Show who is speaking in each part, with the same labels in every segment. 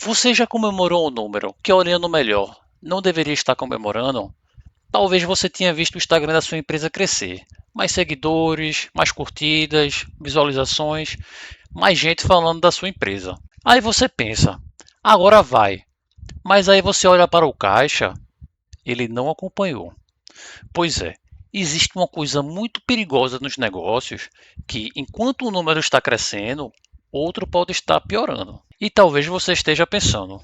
Speaker 1: Você já comemorou um número que, olhando melhor, não deveria estar comemorando? Talvez você tenha visto o Instagram da sua empresa crescer. Mais seguidores, mais curtidas, visualizações, mais gente falando da sua empresa. Aí você pensa, agora vai. Mas aí você olha para o caixa, ele não acompanhou. Pois é, existe uma coisa muito perigosa nos negócios que, enquanto o número está crescendo, outro pode estar piorando. E talvez você esteja pensando,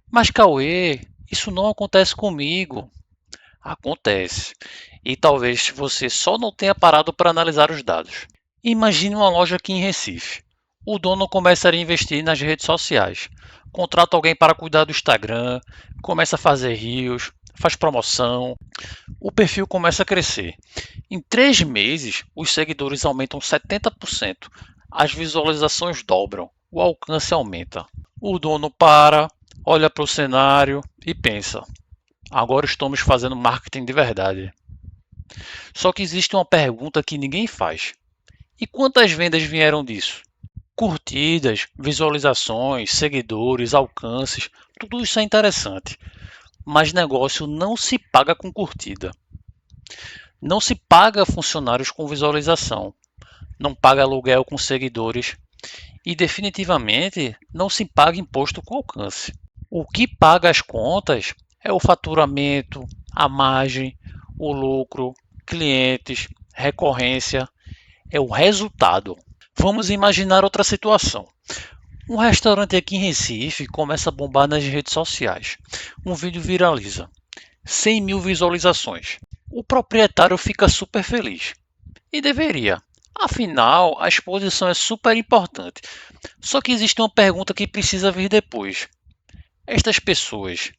Speaker 1: mas Cauê, isso não acontece comigo. Acontece. E talvez você só não tenha parado para analisar os dados. Imagine uma loja aqui em Recife. O dono começa a investir nas redes sociais. Contrata alguém para cuidar do Instagram, começa a fazer reels, faz promoção. O perfil começa a crescer. Em 3 meses, os seguidores aumentam 70%, as visualizações dobram, o alcance aumenta. O dono para, olha para o cenário e pensa: agora estamos fazendo marketing de verdade. Só que existe uma pergunta que ninguém faz: e quantas vendas vieram disso? Curtidas, visualizações, seguidores, alcances, tudo isso é interessante, mas negócio não se paga com curtida. Não se paga funcionários com visualização, não paga aluguel com seguidores e definitivamente não se paga imposto com alcance. O que paga as contas é o faturamento, a margem, o lucro, clientes, recorrência, é o resultado. Vamos imaginar outra situação. Um restaurante aqui em Recife começa a bombar nas redes sociais. Um vídeo viraliza. 100 mil visualizações. O proprietário fica super feliz. E deveria. Afinal, a exposição é super importante. Só que existe uma pergunta que precisa vir depois. Estas pessoas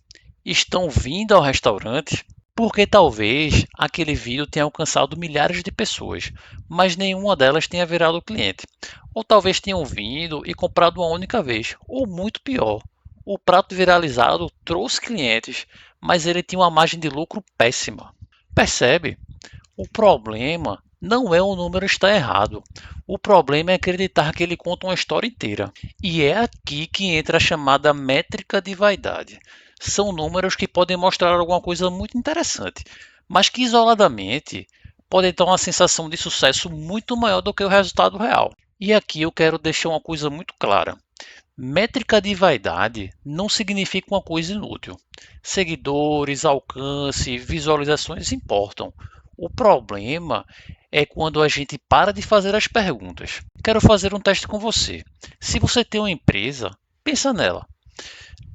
Speaker 1: estão vindo ao restaurante porque talvez aquele vídeo tenha alcançado milhares de pessoas, mas nenhuma delas tenha virado cliente. Ou talvez tenham vindo e comprado uma única vez. Ou muito pior, o prato viralizado trouxe clientes, mas ele tinha uma margem de lucro péssima. Percebe? O problema não é o número estar errado. O problema é acreditar que ele conta uma história inteira. E é aqui que entra a chamada métrica de vaidade. São números que podem mostrar alguma coisa muito interessante, mas que isoladamente podem dar uma sensação de sucesso muito maior do que o resultado real. E aqui eu quero deixar uma coisa muito clara. Métrica de vaidade não significa uma coisa inútil. Seguidores, alcance, visualizações importam. O problema é quando a gente para de fazer as perguntas. Quero fazer um teste com você. Se você tem uma empresa, pensa nela.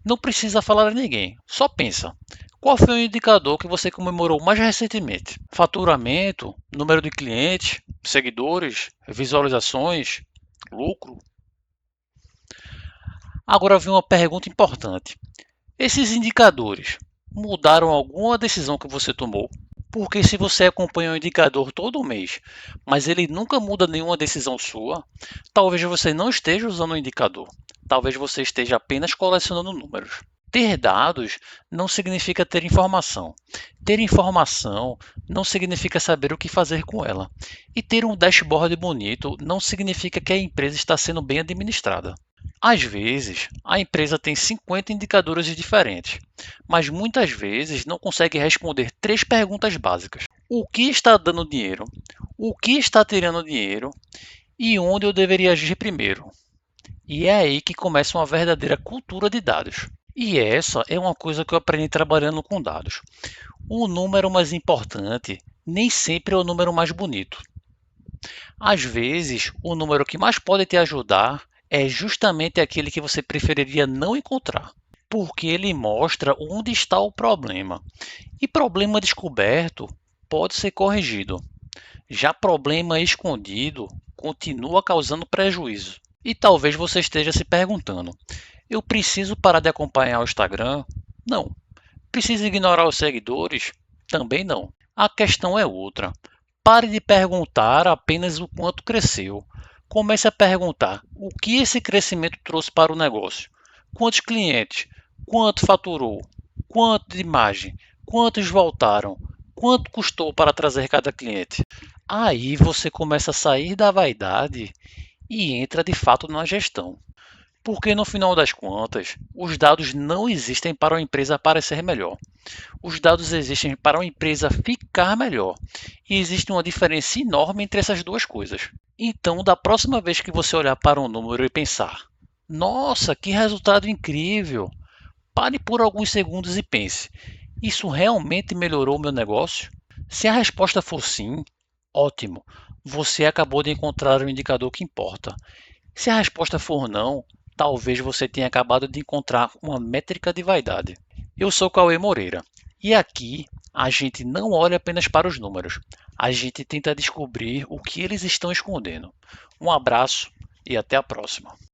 Speaker 1: Não precisa falar a ninguém, só pensa. Qual foi o indicador que você comemorou mais recentemente? Faturamento, número de clientes, seguidores, visualizações, lucro? Agora vem uma pergunta importante. Esses indicadores mudaram alguma decisão que você tomou? Porque se você acompanha um indicador todo mês, mas ele nunca muda nenhuma decisão sua, talvez você não esteja usando o indicador. Talvez você esteja apenas colecionando números. Ter dados não significa ter informação. Ter informação não significa saber o que fazer com ela. E ter um dashboard bonito não significa que a empresa está sendo bem administrada. Às vezes, a empresa tem 50 indicadores diferentes, mas muitas vezes não consegue responder 3 perguntas básicas: o que está dando dinheiro? O que está tirando dinheiro? E onde eu deveria agir primeiro? E é aí que começa uma verdadeira cultura de dados. E essa é uma coisa que eu aprendi trabalhando com dados. O número mais importante nem sempre é o número mais bonito. Às vezes, o número que mais pode te ajudar é justamente aquele que você preferiria não encontrar, porque ele mostra onde está o problema. E problema descoberto pode ser corrigido. Já problema escondido continua causando prejuízo. E talvez você esteja se perguntando: eu preciso parar de acompanhar o Instagram? Não. Preciso ignorar os seguidores? Também não. A questão é outra. Pare de perguntar apenas o quanto cresceu. Comece a perguntar o que esse crescimento trouxe para o negócio. Quantos clientes? Quanto faturou? Quanto de margem? Quantos voltaram? Quanto custou para trazer cada cliente? Aí você começa a sair da vaidade e entra de fato na gestão. Porque no final das contas, os dados não existem para uma empresa parecer melhor. Os dados existem para uma empresa ficar melhor. E existe uma diferença enorme entre essas duas coisas. Então, da próxima vez que você olhar para um número e pensar: nossa, que resultado incrível! Pare por alguns segundos e pense: isso realmente melhorou o meu negócio? Se a resposta for sim, ótimo, você acabou de encontrar o indicador que importa. Se a resposta for não, talvez você tenha acabado de encontrar uma métrica de vaidade. Eu sou Cauê Moreira e aqui a gente não olha apenas para os números, a gente tenta descobrir o que eles estão escondendo. Um abraço e até a próxima.